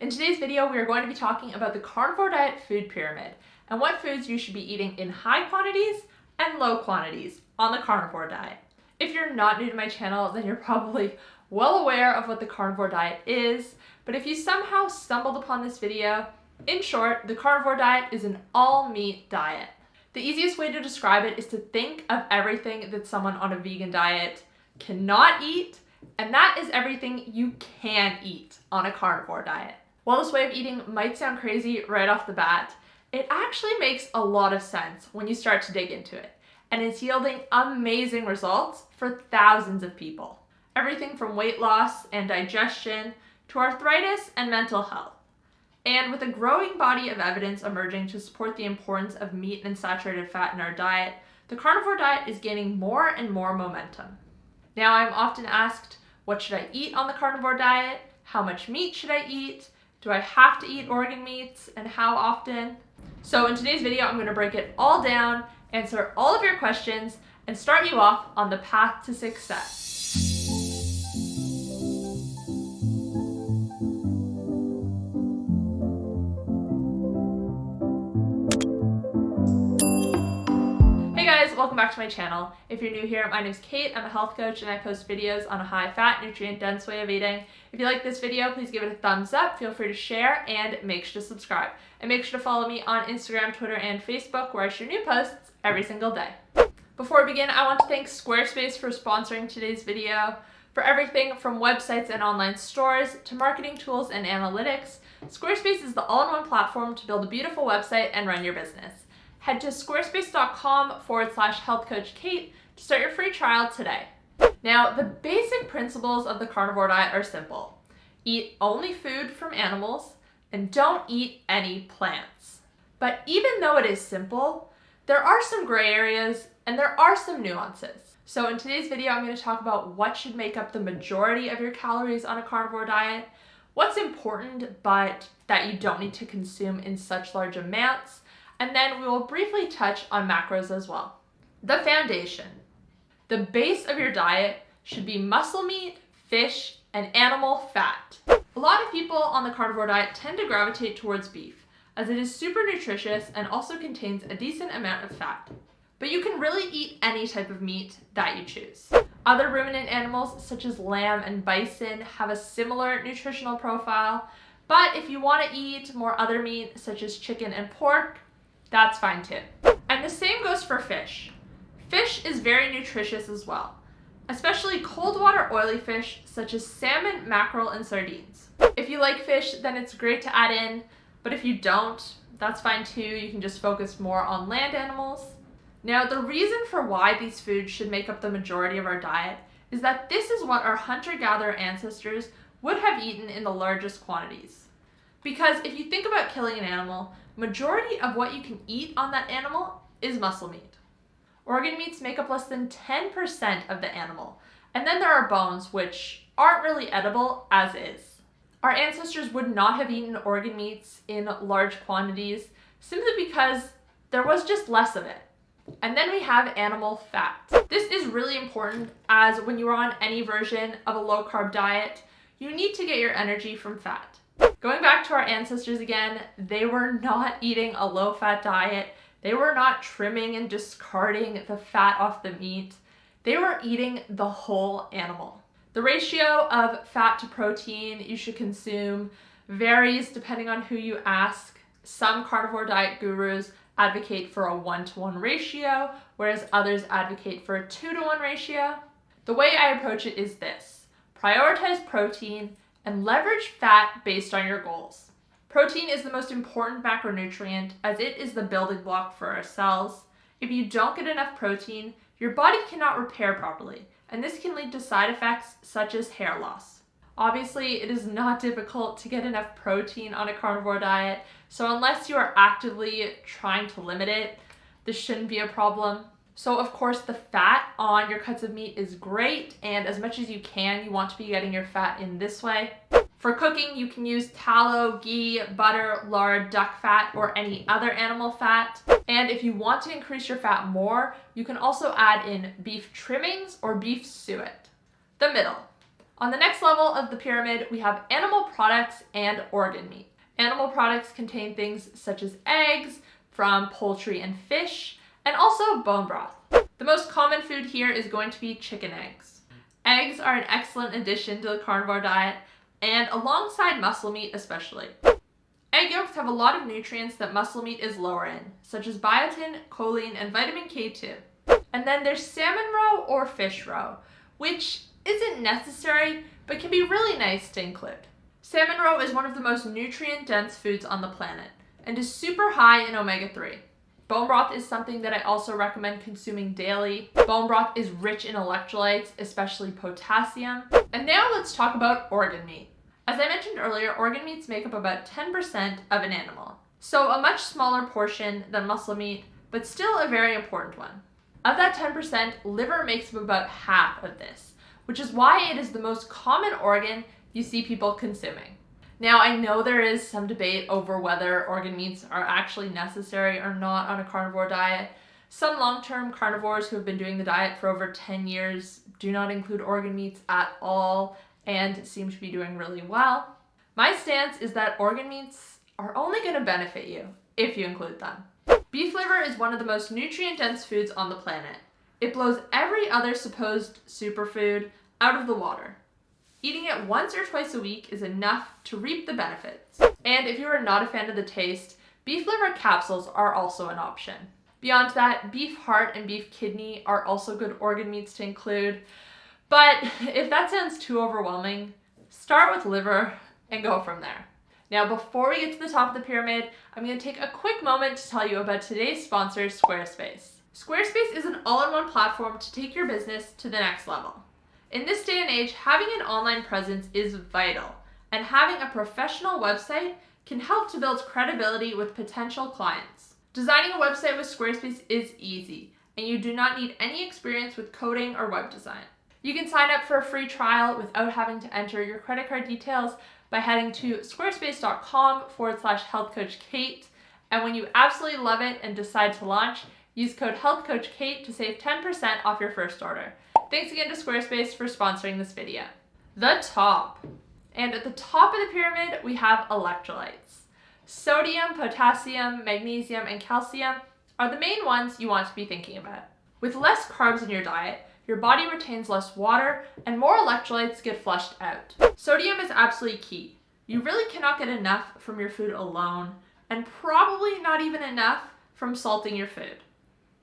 In today's video, we are going to be talking about the carnivore diet food pyramid and what foods you should be eating in high quantities and low quantities on the carnivore diet. If you're not new to my channel, then you're probably well aware of what the carnivore diet is, but if you somehow stumbled upon this video, in short, the carnivore diet is an all-meat diet. The easiest way to describe it is to think of everything that someone on a vegan diet cannot eat, and that is everything you can eat on a carnivore diet. While this way of eating might sound crazy right off the bat, it actually makes a lot of sense when you start to dig into it, and it's yielding amazing results for thousands of people. Everything from weight loss and digestion to arthritis and mental health. And with a growing body of evidence emerging to support the importance of meat and saturated fat in our diet, the carnivore diet is gaining more and more momentum. Now, I'm often asked, what should I eat on the carnivore diet? How much meat should I eat? Do I have to eat organ meats, and how often? So in today's video, I'm going to break it all down, answer all of your questions, and start you off on the path to success. Welcome back to my channel. If you're new here, my name is Kate. I'm a health coach and I post videos on a high-fat, nutrient-dense way of eating. If you like this video, please give it a thumbs up, feel free to share, and make sure to subscribe. And make sure to follow me on Instagram, Twitter, and Facebook, where I share new posts every single day. Before we begin, I want to thank Squarespace for sponsoring today's video. For everything from websites and online stores to marketing tools and analytics, Squarespace is the all-in-one platform to build a beautiful website and run your business. Head to squarespace.com/healthcoachkate to start your free trial today. Now, the basic principles of the carnivore diet are simple. Eat only food from animals and don't eat any plants. But even though it is simple, there are some gray areas and there are some nuances. So in today's video, I'm going to talk about what should make up the majority of your calories on a carnivore diet, what's important but that you don't need to consume in such large amounts, and then we will briefly touch on macros as well. The foundation. The base of your diet should be muscle meat, fish, and animal fat. A lot of people on the carnivore diet tend to gravitate towards beef, as it is super nutritious and also contains a decent amount of fat. But you can really eat any type of meat that you choose. Other ruminant animals, such as lamb and bison, have a similar nutritional profile, but if you want to eat more other meat, such as chicken and pork, that's fine too. And the same goes for fish. Fish is very nutritious as well, especially cold water oily fish such as salmon, mackerel, and sardines. If you like fish, then it's great to add in, but if you don't, that's fine too. You can just focus more on land animals. Now, the reason for why these foods should make up the majority of our diet is that this is what our hunter-gatherer ancestors would have eaten in the largest quantities. Because if you think about killing an animal, majority of what you can eat on that animal is muscle meat. Organ meats make up less than 10% of the animal, and then there are bones, which aren't really edible as is. Our ancestors would not have eaten organ meats in large quantities simply because there was just less of it. And then we have animal fat. This is really important, as when you are on any version of a low-carb diet, you need to get your energy from fat. Going back to our ancestors again, they were not eating a low-fat diet. They were not trimming and discarding the fat off the meat. They were eating the whole animal. The ratio of fat to protein you should consume varies depending on who you ask. Some carnivore diet gurus advocate for a 1-to-1 ratio, whereas others advocate for a 2-to-1 ratio. The way I approach it is this: prioritize protein and leverage fat based on your goals. Protein is the most important macronutrient, as it is the building block for our cells. If you don't get enough protein, your body cannot repair properly, and this can lead to side effects such as hair loss. Obviously, it is not difficult to get enough protein on a carnivore diet, so unless you are actively trying to limit it, this shouldn't be a problem. So of course, the fat on your cuts of meat is great, and as much as you can, you want to be getting your fat in this way. For cooking, you can use tallow, ghee, butter, lard, duck fat, or any other animal fat. And if you want to increase your fat more, you can also add in beef trimmings or beef suet. The middle. On the next level of the pyramid, we have animal products and organ meat. Animal products contain things such as eggs from poultry and fish, and also bone broth. The most common food here is going to be chicken eggs. Eggs are an excellent addition to the carnivore diet, and alongside muscle meat especially. Egg yolks have a lot of nutrients that muscle meat is lower in, such as biotin, choline, and vitamin K2. And then there's salmon roe or fish roe, which isn't necessary, but can be really nice to include. Salmon roe is one of the most nutrient-dense foods on the planet, and is super high in omega-3. Bone broth is something that I also recommend consuming daily. Bone broth is rich in electrolytes, especially potassium. And now let's talk about organ meat. As I mentioned earlier, organ meats make up about 10% of an animal. So a much smaller portion than muscle meat, but still a very important one. Of that 10%, liver makes up about half of this, which is why it is the most common organ you see people consuming. Now, I know there is some debate over whether organ meats are actually necessary or not on a carnivore diet. Some long-term carnivores who have been doing the diet for over 10 years do not include organ meats at all and seem to be doing really well. My stance is that organ meats are only going to benefit you if you include them. Beef liver is one of the most nutrient-dense foods on the planet. It blows every other supposed superfood out of the water. Eating it once or twice a week is enough to reap the benefits. And if you are not a fan of the taste, beef liver capsules are also an option. Beyond that, beef heart and beef kidney are also good organ meats to include. But if that sounds too overwhelming, start with liver and go from there. Now, before we get to the top of the pyramid, I'm going to take a quick moment to tell you about today's sponsor, Squarespace. Squarespace is an all-in-one platform to take your business to the next level. In this day and age, having an online presence is vital, and having a professional website can help to build credibility with potential clients. Designing a website with Squarespace is easy, and you do not need any experience with coding or web design. You can sign up for a free trial without having to enter your credit card details by heading to squarespace.com/healthcoachkate, and when you absolutely love it and decide to launch, use code healthcoachkate to save 10% off your first order. Thanks again to Squarespace for sponsoring this video. The top. And at the top of the pyramid, we have electrolytes. Sodium, potassium, magnesium, and calcium are the main ones you want to be thinking about. With less carbs in your diet, your body retains less water and more electrolytes get flushed out. Sodium is absolutely key. You really cannot get enough from your food alone, and probably not even enough from salting your food.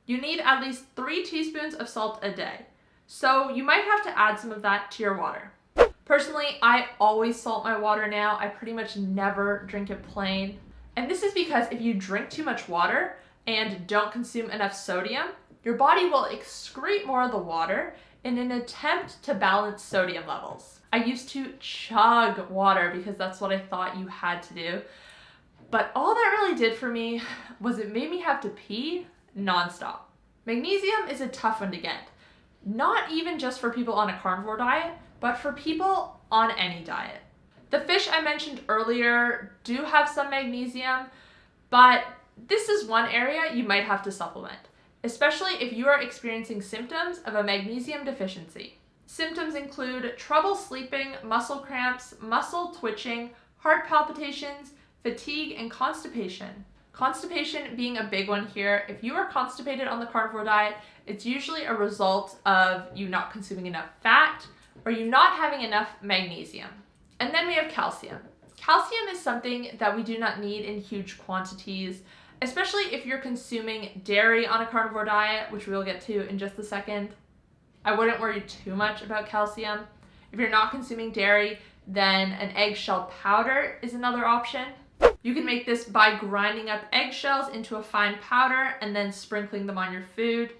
You need at least 3 teaspoons of salt a day. So you might have to add some of that to your water. Personally, I always salt my water now. I pretty much never drink it plain. And this is because if you drink too much water and don't consume enough sodium, your body will excrete more of the water in an attempt to balance sodium levels. I used to chug water because that's what I thought you had to do. But all that really did for me was it made me have to pee nonstop. Magnesium is a tough one to get. Not even just for people on a carnivore diet, but for people on any diet. The fish I mentioned earlier do have some magnesium, but this is one area you might have to supplement, especially if you are experiencing symptoms of a magnesium deficiency. Symptoms include trouble sleeping, muscle cramps, muscle twitching, heart palpitations, fatigue, and constipation. Constipation being a big one here. If you are constipated on the carnivore diet, it's usually a result of you not consuming enough fat or you not having enough magnesium. And then we have calcium. Calcium is something that we do not need in huge quantities, especially if you're consuming dairy on a carnivore diet, which we'll get to in just a second. I wouldn't worry too much about calcium. If you're not consuming dairy, then an eggshell powder is another option. You can make this by grinding up eggshells into a fine powder and then sprinkling them on your food.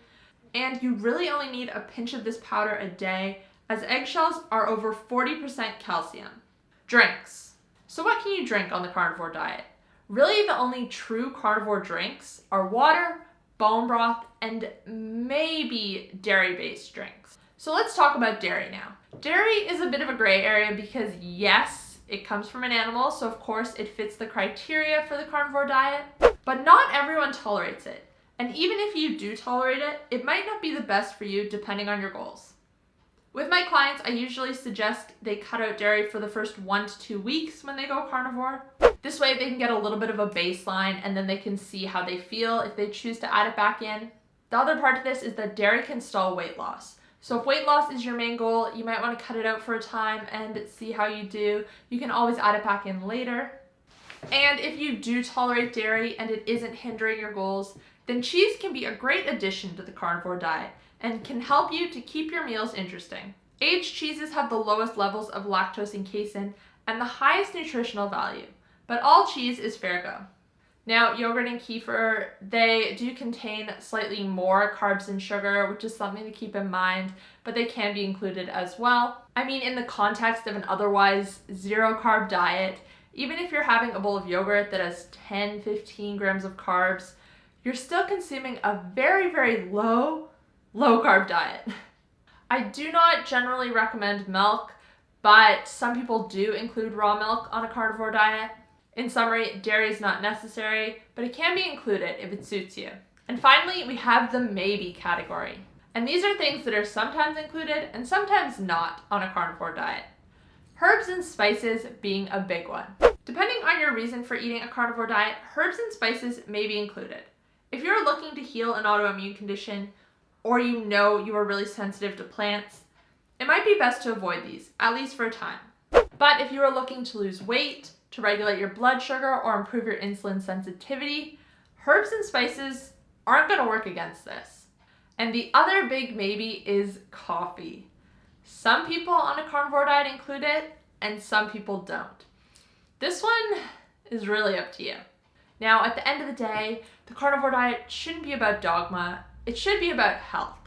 And you really only need a pinch of this powder a day, as eggshells are over 40% calcium. Drinks. So what can you drink on the carnivore diet? Really, the only true carnivore drinks are water, bone broth, and maybe dairy-based drinks. So let's talk about dairy now. Dairy is a bit of a gray area because yes, it comes from an animal, so of course it fits the criteria for the carnivore diet, but not everyone tolerates it. And even if you do tolerate it, it might not be the best for you depending on your goals. With my clients, I usually suggest they cut out dairy for the first 1 to 2 weeks when they go carnivore. This way they can get a little bit of a baseline and then they can see how they feel if they choose to add it back in. The other part of this is that dairy can stall weight loss. So if weight loss is your main goal, you might want to cut it out for a time and see how you do. You can always add it back in later. And if you do tolerate dairy and it isn't hindering your goals, then cheese can be a great addition to the carnivore diet and can help you to keep your meals interesting. Aged cheeses have the lowest levels of lactose and casein and the highest nutritional value, but all cheese is fair go. Now, yogurt and kefir, they do contain slightly more carbs than sugar, which is something to keep in mind, but they can be included as well. I mean, in the context of an otherwise zero-carb diet, even if you're having a bowl of yogurt that has 10-15 grams of carbs, you're still consuming a very, very low-carb diet. I do not generally recommend milk, but some people do include raw milk on a carnivore diet. In summary, dairy is not necessary, but it can be included if it suits you. And finally, we have the maybe category. And these are things that are sometimes included and sometimes not on a carnivore diet. Herbs and spices being a big one. Depending on your reason for eating a carnivore diet, herbs and spices may be included. If you're looking to heal an autoimmune condition, or you know you are really sensitive to plants, it might be best to avoid these, at least for a time. But if you are looking to lose weight, to regulate your blood sugar, or improve your insulin sensitivity, herbs and spices aren't going to work against this. And the other big maybe is coffee. Some people on a carnivore diet include it, and some people don't. This one is really up to you. Now, at the end of the day, the carnivore diet shouldn't be about dogma. It should be about health.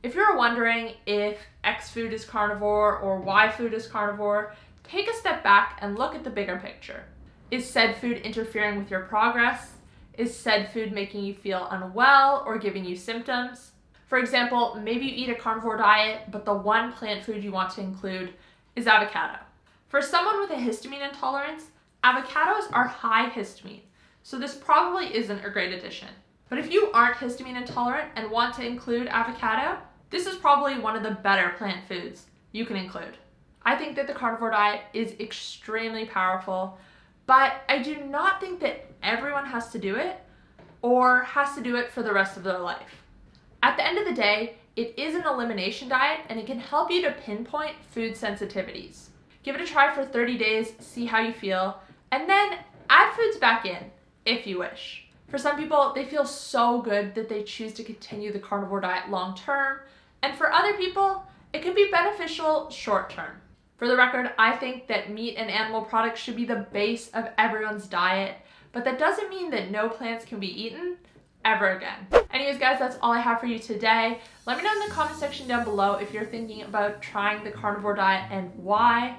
If you're wondering if X food is carnivore or Y food is carnivore, take a step back and look at the bigger picture. Is said food interfering with your progress? Is said food making you feel unwell or giving you symptoms? For example, maybe you eat a carnivore diet, but the one plant food you want to include is avocado. For someone with a histamine intolerance, avocados are high histamine, so this probably isn't a great addition. But if you aren't histamine intolerant and want to include avocado, this is probably one of the better plant foods you can include. I think that the carnivore diet is extremely powerful, but I do not think that everyone has to do it or has to do it for the rest of their life. At the end of the day, it is an elimination diet and it can help you to pinpoint food sensitivities. Give it a try for 30 days, see how you feel, and then add foods back in if you wish. For some people, they feel so good that they choose to continue the carnivore diet long term, and for other people, it can be beneficial short term. For the record, I think that meat and animal products should be the base of everyone's diet, but that doesn't mean that no plants can be eaten ever again. Anyways, guys, that's all I have for you today. Let me know in the comment section down below if you're thinking about trying the carnivore diet and why.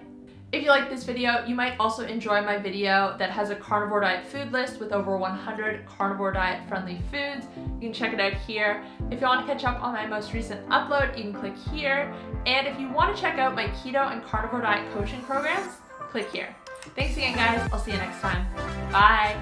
If you like this video, you might also enjoy my video that has a carnivore diet food list with over 100 carnivore diet friendly foods. You can check it out here. If you want to catch up on my most recent upload, you can click here. And if you want to check out my keto and carnivore diet coaching programs, click here. Thanks again, guys. I'll see you next time. Bye.